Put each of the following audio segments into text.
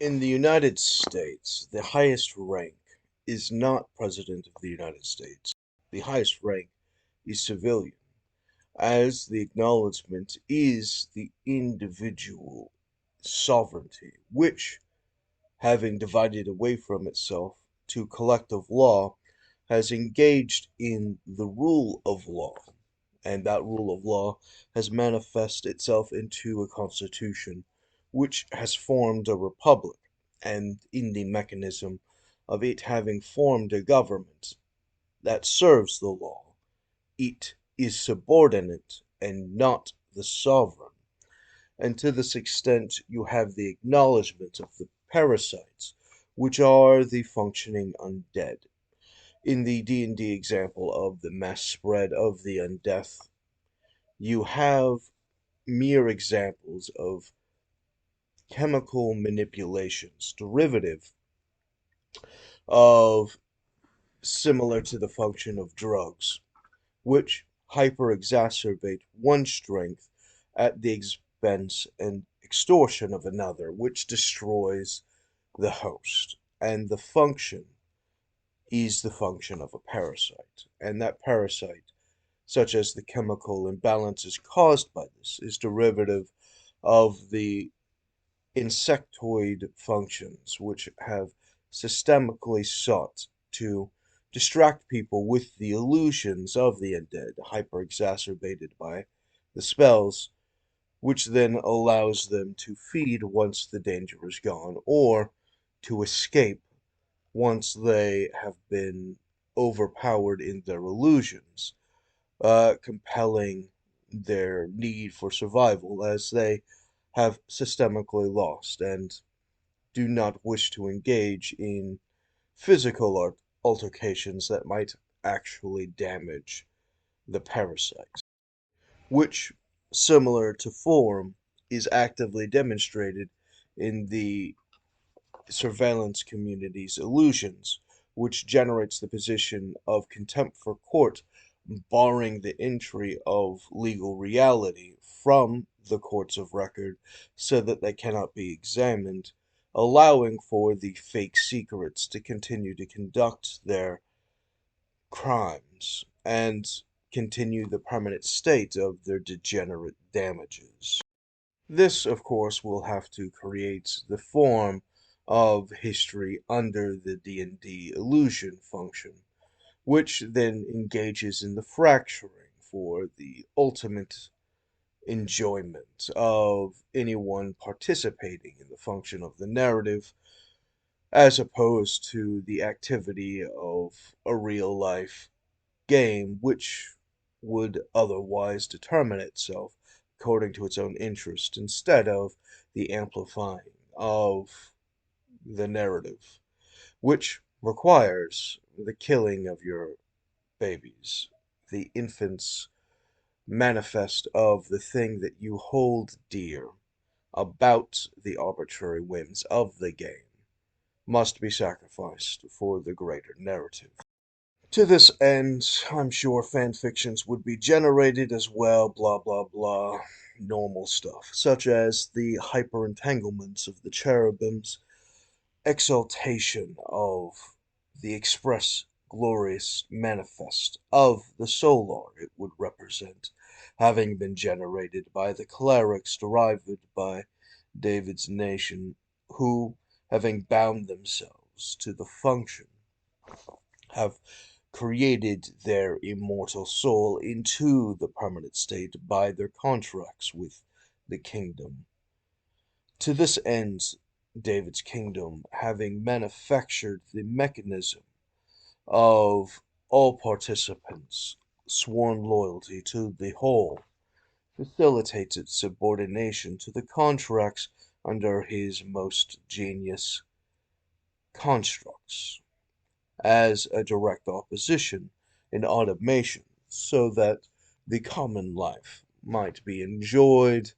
In the United States, the highest rank is not President of the United States. The highest rank is civilian, as the acknowledgement is the individual sovereignty, which, having divided away from itself to collective law, has engaged in the rule of law, and that rule of law has manifested itself into a constitution, which has formed a republic, and in the mechanism of it having formed a government that serves the law, it is subordinate and not the sovereign. And to this extent, you have the acknowledgement of the parasites, which are the functioning undead. In the D&D example of the mass spread of the undeath, you have mere examples of chemical manipulations, derivative of similar to the function of drugs, which hyper-exacerbate one strength at the expense and extortion of another, which destroys the host. And the function is the function of a parasite. And that parasite, such as the chemical imbalances caused by this, is derivative of the insectoid functions, which have systemically sought to distract people with the illusions of the undead, hyper-exacerbated by the spells, which then allows them to feed once the danger is gone, or to escape once they have been overpowered in their illusions, compelling their need for survival as they have systemically lost and do not wish to engage in physical altercations that might actually damage the parasite, which, similar to form, is actively demonstrated in the surveillance community's illusions, which generates the position of contempt for court, barring the entry of legal reality from the courts of record so that they cannot be examined, allowing for the fake secrets to continue to conduct their crimes and continue the permanent state of their degenerate damages. This, of course, will have to create the form of history under the D&D illusion function, which then engages in the fracturing for the ultimate enjoyment of anyone participating in the function of the narrative, as opposed to the activity of a real life game, which would otherwise determine itself according to its own interest instead of the amplifying of the narrative, which requires the killing of your babies, the infants manifest of the thing that you hold dear about the arbitrary whims of the game must be sacrificed for the greater narrative. To this end, I'm sure fan fictions would be generated as well, blah blah blah, normal stuff, such as the hyper-entanglements of the cherubims, exaltation of the express glorious manifest of the solar it would represent, having been generated by the clerics derived by David's nation, who, having bound themselves to the function, have created their immortal soul into the permanent state by their contracts with the kingdom. To this end, David's kingdom, having manufactured the mechanism of all participants' sworn loyalty to the whole, facilitates its subordination to the contracts under his most genius constructs, as a direct opposition in automation, so that the common life might be enjoyed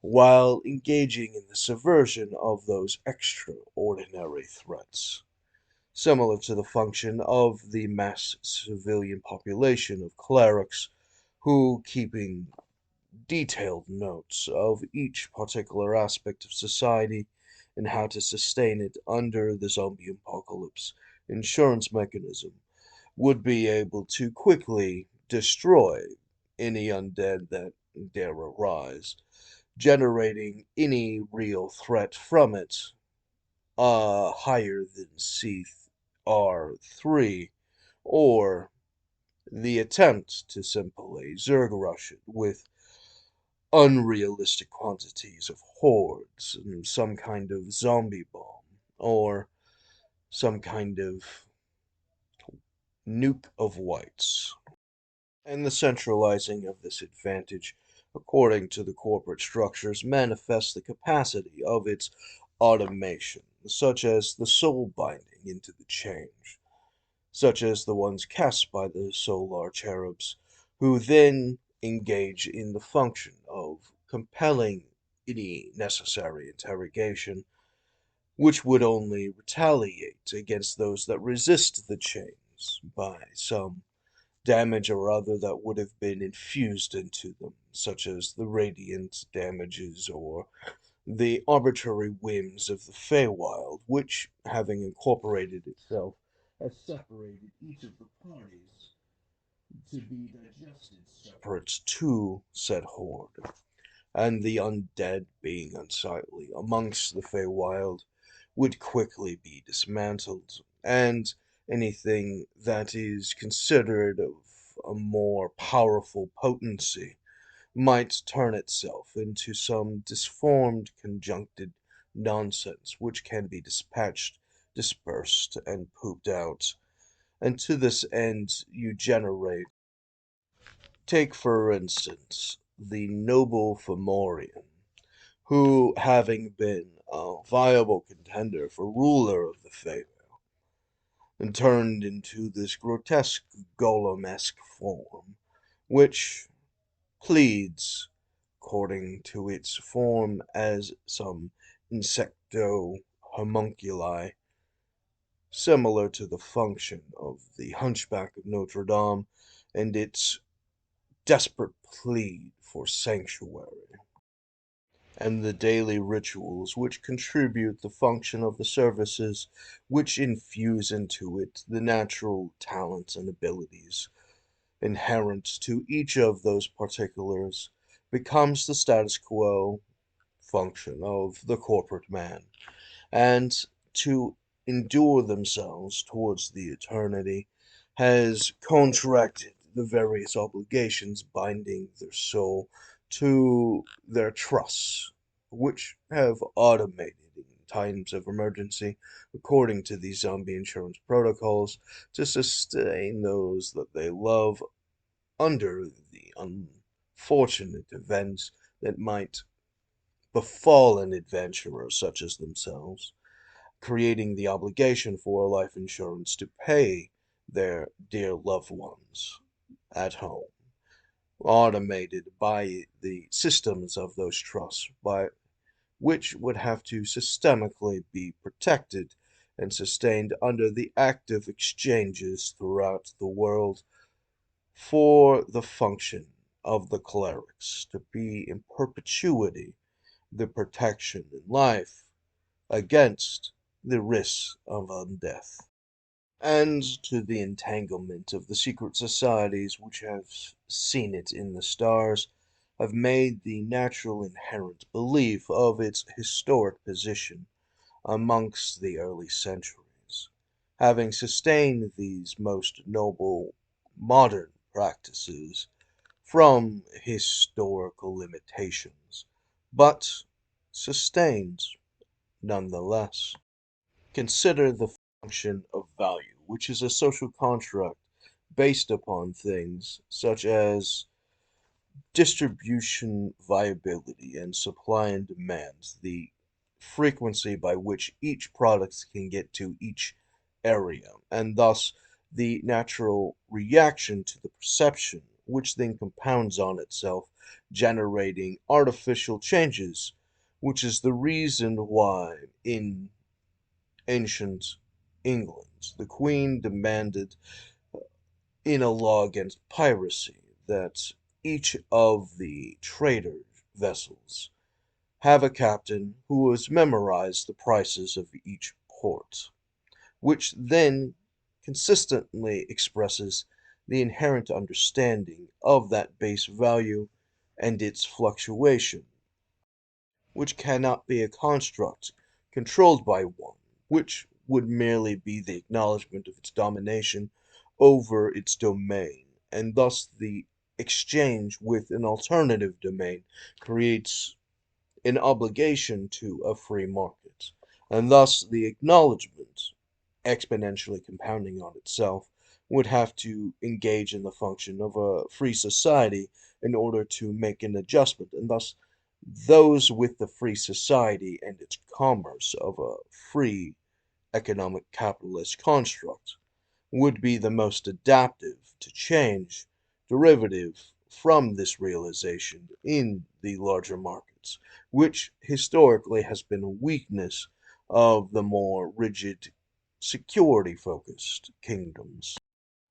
while engaging in the subversion of those extraordinary threats, similar to the function of the mass civilian population of clerics who, keeping detailed notes of each particular aspect of society and how to sustain it under the zombie apocalypse insurance mechanism would be able to quickly destroy any undead that dare arise, generating any real threat from it higher than CR3, or the attempt to simply Zerg rush it with unrealistic quantities of hordes and some kind of zombie bomb, or some kind of nuke of whites. And the centralizing of this advantage, according to the corporate structures, manifests the capacity of its automation, such as the soul binding into the change, such as the ones cast by the solar cherubs, who then engage in the function of compelling any necessary interrogation, which would only retaliate against those that resist the chains by some damage or other that would have been infused into them, such as the radiant damages or the arbitrary whims of the Feywild, which, having incorporated itself, has separated each of the parties to be digested separate to said horde, and the undead being unsightly amongst the Feywild would quickly be dismantled, and anything that is considered of a more powerful potency might turn itself into some disformed, conjuncted nonsense which can be dispatched, dispersed, and pooped out. And to this end, you generate. Take, for instance, the noble Fomorian, who, having been a viable contender for ruler of the Feywild, and turned into this grotesque golem-esque form, which pleads, according to its form, as some insecto homunculi, similar to the function of the Hunchback of Notre Dame and its desperate plea for sanctuary, and the daily rituals which contribute the function of the services which infuse into it the natural talents and abilities inherent to each of those particulars, becomes the status quo function of the corporate man, and to endure themselves towards the eternity has contracted the various obligations binding their soul to their trusts, which have automated in times of emergency, according to these zombie insurance protocols, to sustain those that they love under the unfortunate events that might befall an adventurer such as themselves, creating the obligation for life insurance to pay their dear loved ones at home, automated by the systems of those trusts, by which would have to systemically be protected and sustained under the active exchanges throughout the world for the function of the clerics to be in perpetuity the protection in life against the risks of undeath, and to the entanglement of the secret societies which have seen it in the stars, have made the natural inherent belief of its historic position amongst the early centuries, having sustained these most noble modern practices from historical limitations, but sustained nonetheless. Consider the function of value, which is a social contract based upon things such as distribution viability and supply and demand, the frequency by which each product can get to each area, and thus the natural reaction to the perception, which then compounds on itself, generating artificial changes, which is the reason why in ancient England the Queen demanded in a law against piracy that each of the trader vessels have a captain who has memorized the prices of each port, which then consistently expresses the inherent understanding of that base value and its fluctuation, which cannot be a construct controlled by one, which would merely be the acknowledgement of its domination over its domain, and thus the exchange with an alternative domain creates an obligation to a free market, and thus the acknowledgement, exponentially compounding on itself, would have to engage in the function of a free society in order to make an adjustment, and thus those with the free society and its commerce of a free economic capitalist construct would be the most adaptive to change, derivative from this realization in the larger markets, which historically has been a weakness of the more rigid, security focused kingdoms,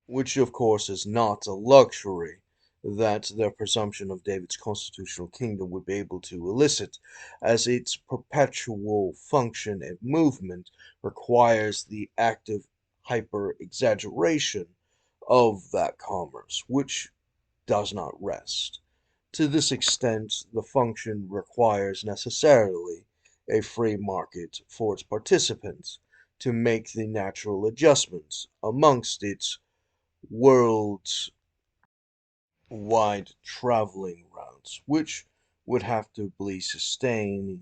which of course is not a luxury that the presumption of David's constitutional kingdom would be able to elicit, as its perpetual function and movement requires the active hyper-exaggeration of that commerce, which does not rest. To this extent, the function requires necessarily a free market for its participants to make the natural adjustments amongst its world's wide traveling routes, which would have to be sustaining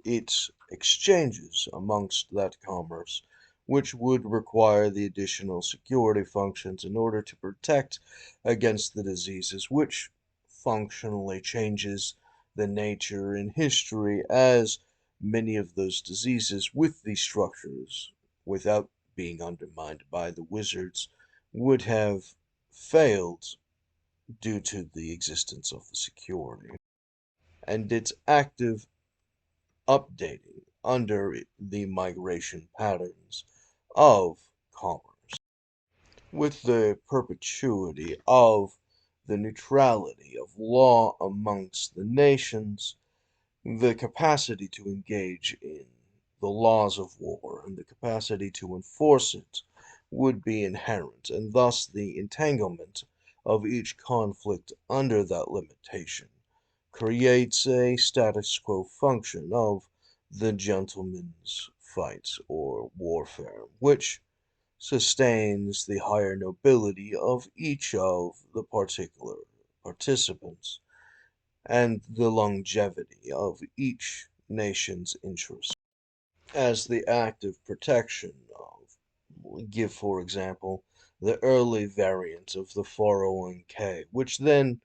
its exchanges amongst that commerce, which would require the additional security functions in order to protect against the diseases, which functionally changes the nature in history, as many of those diseases with these structures, without being undermined by the wizards, would have failed due to the existence of the security and its active updating under the migration patterns of commerce, with the perpetuity of the neutrality of law amongst the nations, the capacity to engage in the laws of war and the capacity to enforce it would be inherent, and thus the entanglement of each conflict under that limitation creates a status quo function of the gentleman's fight or warfare, which sustains the higher nobility of each of the particular participants and the longevity of each nation's interest. As the active protection of, give for example, the early variant of the 401k, which then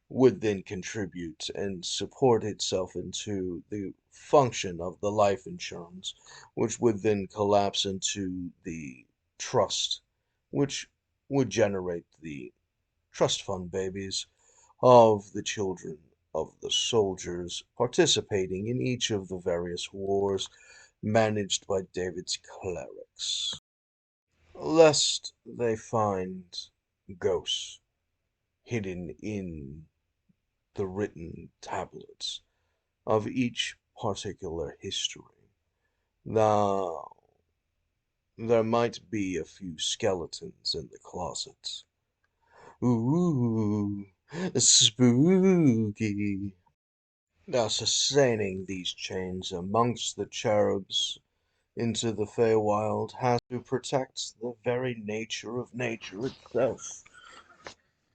would then contribute and support itself into the function of the life insurance, which would then collapse into the trust, which would generate the trust fund babies of the children of the soldiers participating in each of the various wars managed by David's clerics, lest they find ghosts hidden in the written tablets of each particular history. Now, there might be a few skeletons in the closets. Ooh, spooky. Now, sustaining these chains amongst the cherubs into the Feywild has to protect the very nature of nature itself.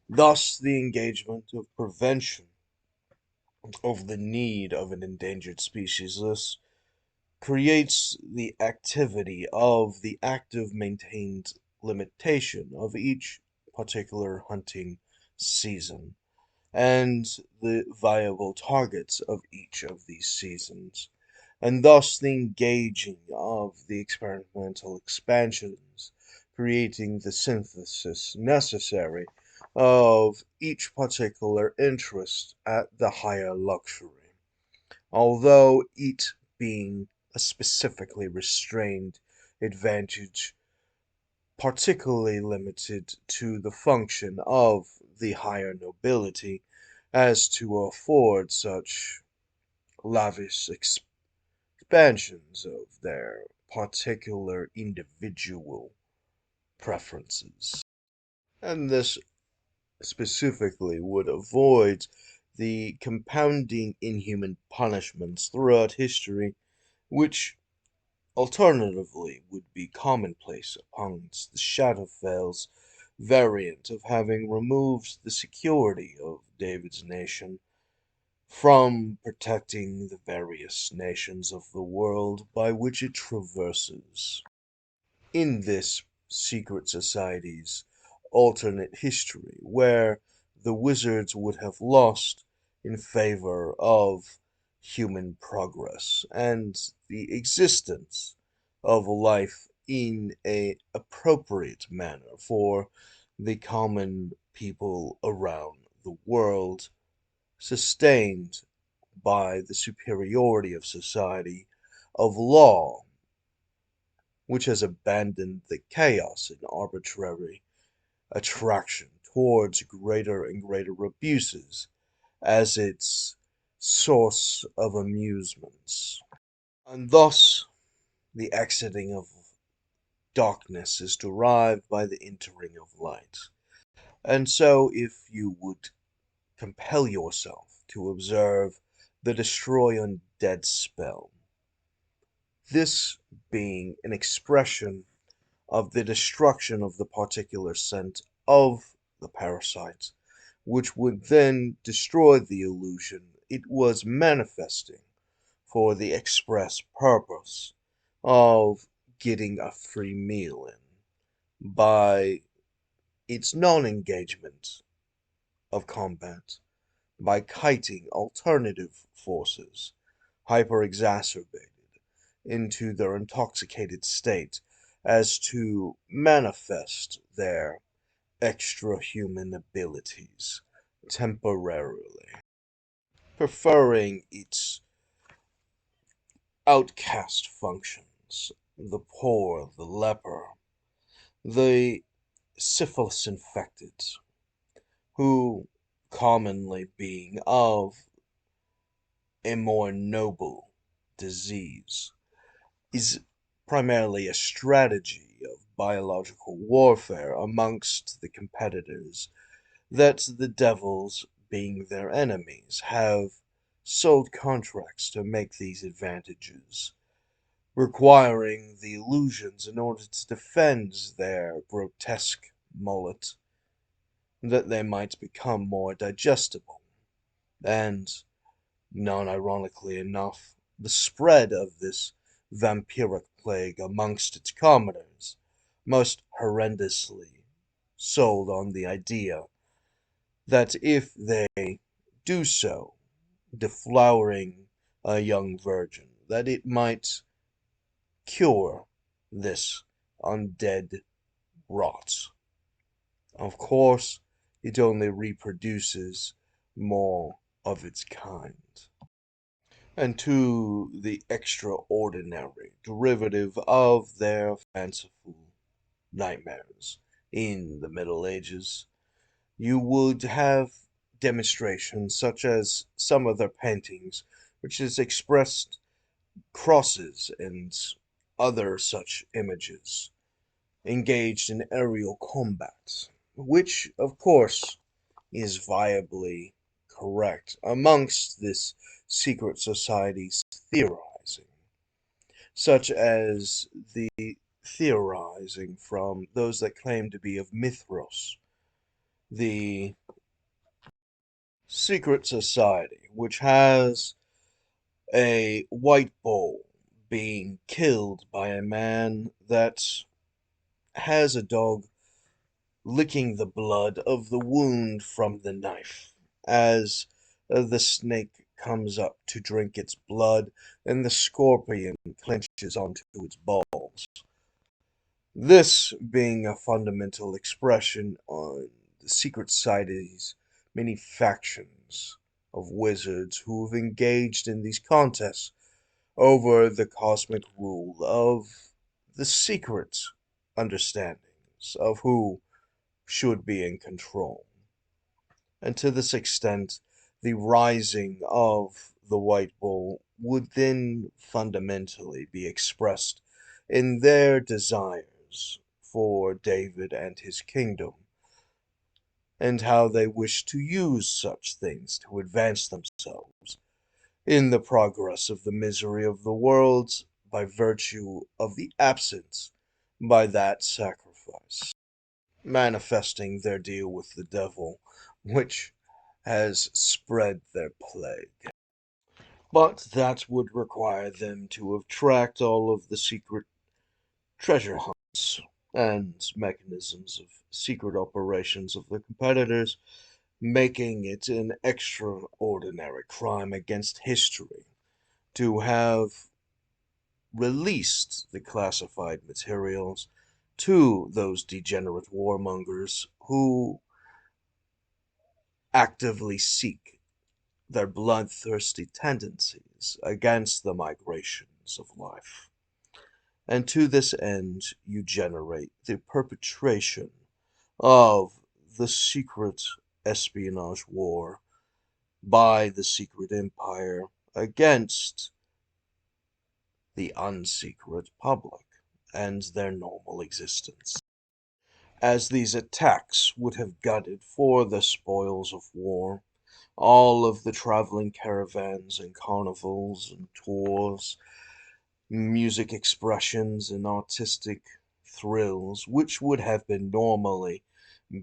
Thus, the engagement of prevention of the need of an endangered species list creates the activity of the active maintained limitation of each particular hunting season and the viable targets of each of these seasons, and thus the engaging of the experimental expansions, creating the synthesis necessary of each particular interest at the higher luxury, although it being a specifically restrained advantage particularly limited to the function of the higher nobility as to afford such lavish expansions of their particular individual preferences. And this specifically would avoid the compounding inhuman punishments throughout history, which alternatively would be commonplace amongst the Shadowfell's variant of having removed the security of David's nation from protecting the various nations of the world by which it traverses. In this secret society's alternate history, where the wizards would have lost in favor of human progress and the existence of life in a appropriate manner for the common people around the world, sustained by the superiority of society, of law, which has abandoned the chaos and arbitrary attraction towards greater and greater abuses as its source of amusements. And thus, the exiting of darkness is derived by the entering of light. And so, if you would compel yourself to observe the Destroy Undead spell, this being an expression of the destruction of the particular scent of the parasite, which would then destroy the illusion it was manifesting for the express purpose of getting a free meal in by its non-engagement of combat, by kiting alternative forces, hyper-exacerbated into their intoxicated state as to manifest their extra-human abilities temporarily, preferring its outcast functions, the poor, the leper, the syphilis-infected, who, commonly being of a more noble disease, is primarily a strategy of biological warfare amongst the competitors that the devils, being their enemies, have sold contracts to make these advantages, requiring the illusions in order to defend their grotesque mullet, that they might become more digestible, and, non-ironically enough, the spread of this vampiric plague amongst its commoners, most horrendously sold on the idea that if they do so, deflowering a young virgin, that it might cure this undead rot. Of course, it only reproduces more of its kind. And to the extraordinary derivative of their fanciful nightmares in the Middle Ages, you would have demonstrations such as some of their paintings, which is expressed crosses and other such images, engaged in aerial combat, which, of course, is viably correct amongst this secret society's theorizing, such as the theorizing from those that claim to be of Mithros, the secret society which has a white bull being killed by a man that has a dog licking the blood of the wound from the knife as the snake comes up to drink its blood and the scorpion clenches onto its balls. This being a fundamental expression on the secret society's many factions of wizards who have engaged in these contests over the cosmic rule of the secret understandings of who should be in control. And to this extent, the rising of the White Bull would then fundamentally be expressed in their desires for David and his kingdom, and how they wish to use such things to advance themselves in the progress of the misery of the world by virtue of the absence by that sacrifice, manifesting their deal with the devil, which has spread their plague. But that would require them to have tracked all of the secret treasure hunts and mechanisms of secret operations of the competitors, making it an extraordinary crime against history to have released the classified materials to those degenerate warmongers who actively seek their bloodthirsty tendencies against the migrations of life. And to this end, you generate the perpetration of the secret espionage war by the secret empire against the unsecret public and their normal existence. As these attacks would have gutted for the spoils of war, all of the traveling caravans and carnivals and tours, music expressions and artistic thrills, which would have been normally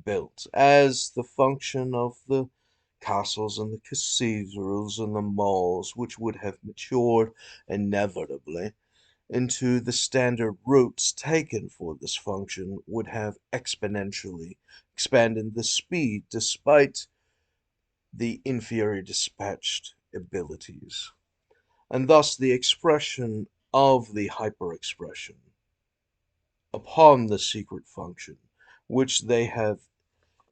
built as the function of the castles and the cathedrals and the malls, which would have matured inevitably into the standard routes taken for this function, would have exponentially expanded the speed despite the inferior dispatched abilities, and thus the expression of the hyper-expression upon the secret function, which they have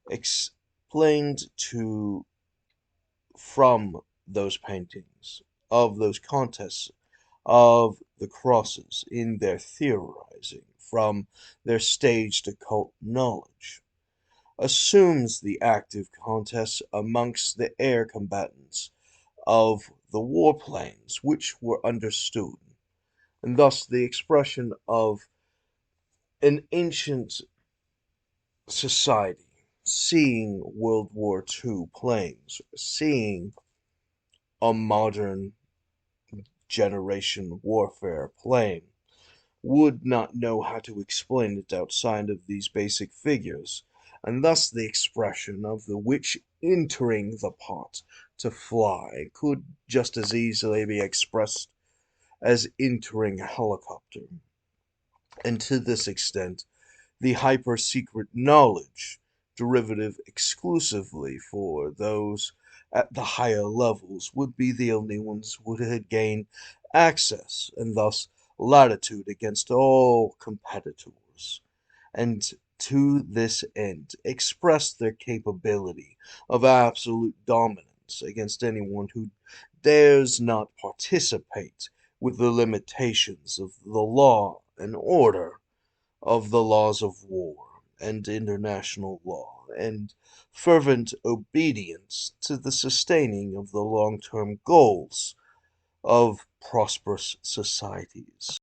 explained to from those paintings, of those contests, of the crosses in their theorizing, from their staged occult knowledge, assumes the active contests amongst the air combatants of the warplanes, which were understood, and thus the expression of an ancient society seeing World War II planes, seeing a modern generation warfare plane, would not know how to explain it outside of these basic figures, and thus the expression of the witch entering the pot to fly could just as easily be expressed as entering a helicopter. And to this extent, the hyper-secret knowledge, derivative exclusively for those at the higher levels, would be the only ones who would gain access, and thus latitude against all competitors, and to this end express their capability of absolute dominance against anyone who dares not participate with the limitations of the law and order of the laws of war and international law, and fervent obedience to the sustaining of the long-term goals of prosperous societies,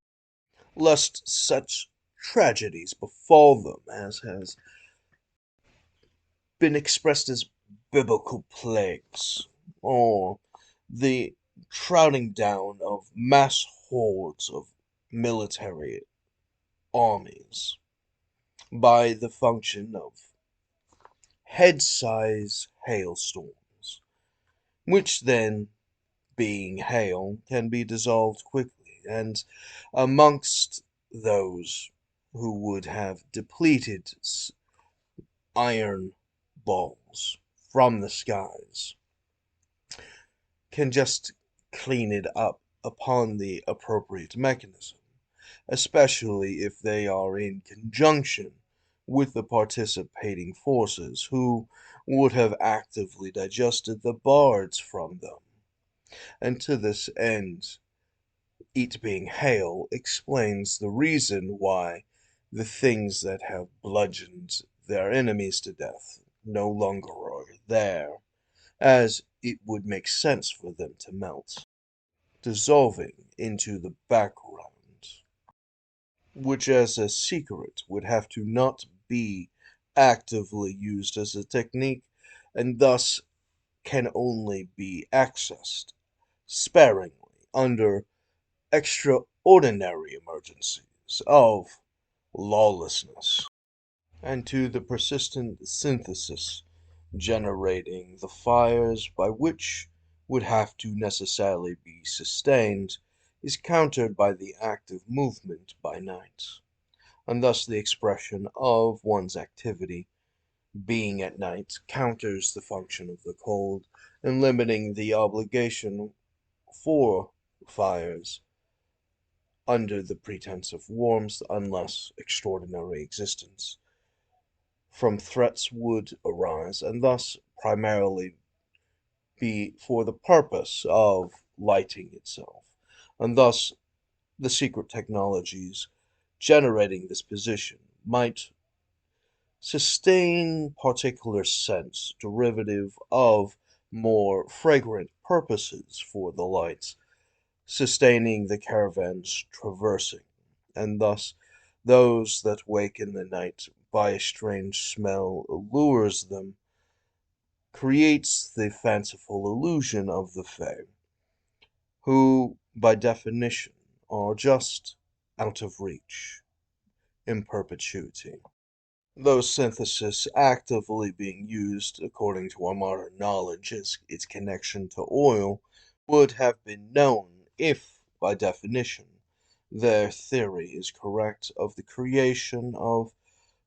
lest such tragedies befall them as has been expressed as biblical plagues, or the crowding down of mass hordes of military armies by the function of head-size hailstorms, which then, being hail, can be dissolved quickly, and amongst those who would have depleted iron balls from the skies can just clean it up upon the appropriate mechanism, especially if they are in conjunction with the participating forces who would have actively digested the bards from them. And to this end, it being hail explains the reason why the things that have bludgeoned their enemies to death no longer are there, as it would make sense for them to melt, dissolving into the background, which as a secret would have to not be actively used as a technique and thus can only be accessed sparingly under extraordinary emergencies of lawlessness, and to the persistent synthesis generating the fires by which would have to necessarily be sustained is countered by the active movement by night, and thus the expression of one's activity being at night counters the function of the cold in limiting the obligation for fires under the pretense of warmth unless extraordinary existence from threats would arise, and thus primarily be for the purpose of lighting itself. And thus the secret technologies generating this position might sustain particular scents derivative of more fragrant purposes for the lights, sustaining the caravan's traversing, and thus those that wake in the night by a strange smell allures them, creates the fanciful illusion of the Fae, who, by definition, are just out of reach in perpetuity. Though synthesis actively being used, according to our modern knowledge, as its connection to oil, would have been known if, by definition, their theory is correct of the creation of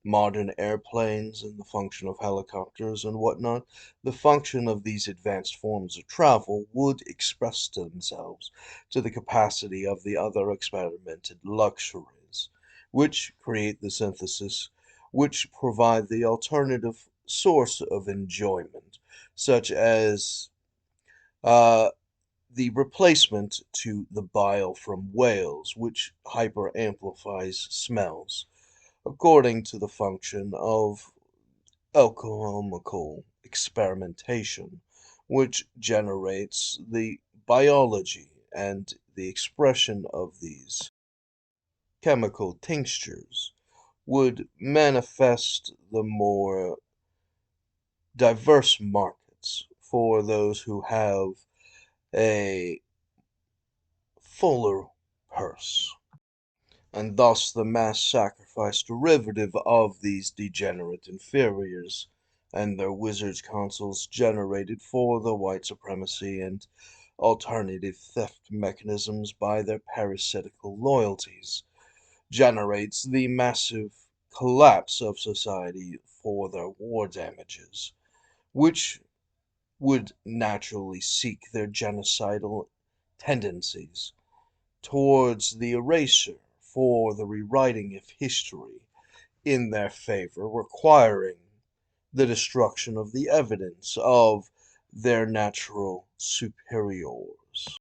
modern airplanes and the function of helicopters and whatnot. The function of these advanced forms of travel would express themselves to the capacity of the other experimented luxuries, which create the synthesis, which provide the alternative source of enjoyment, such as uh, the replacement to the bile from whales, which hyper amplifies smells, according to the function of alchemical experimentation, which generates the biology and the expression of these chemical tinctures would manifest the more diverse markets for those who have a fuller purse, and thus the mass sacrifice derivative of these degenerate inferiors and their wizards' councils generated for the white supremacy and alternative theft mechanisms by their parasitical loyalties generates the massive collapse of society for their war damages, which would naturally seek their genocidal tendencies towards the erasure for the rewriting of history in their favor, requiring the destruction of the evidence of their natural superiors.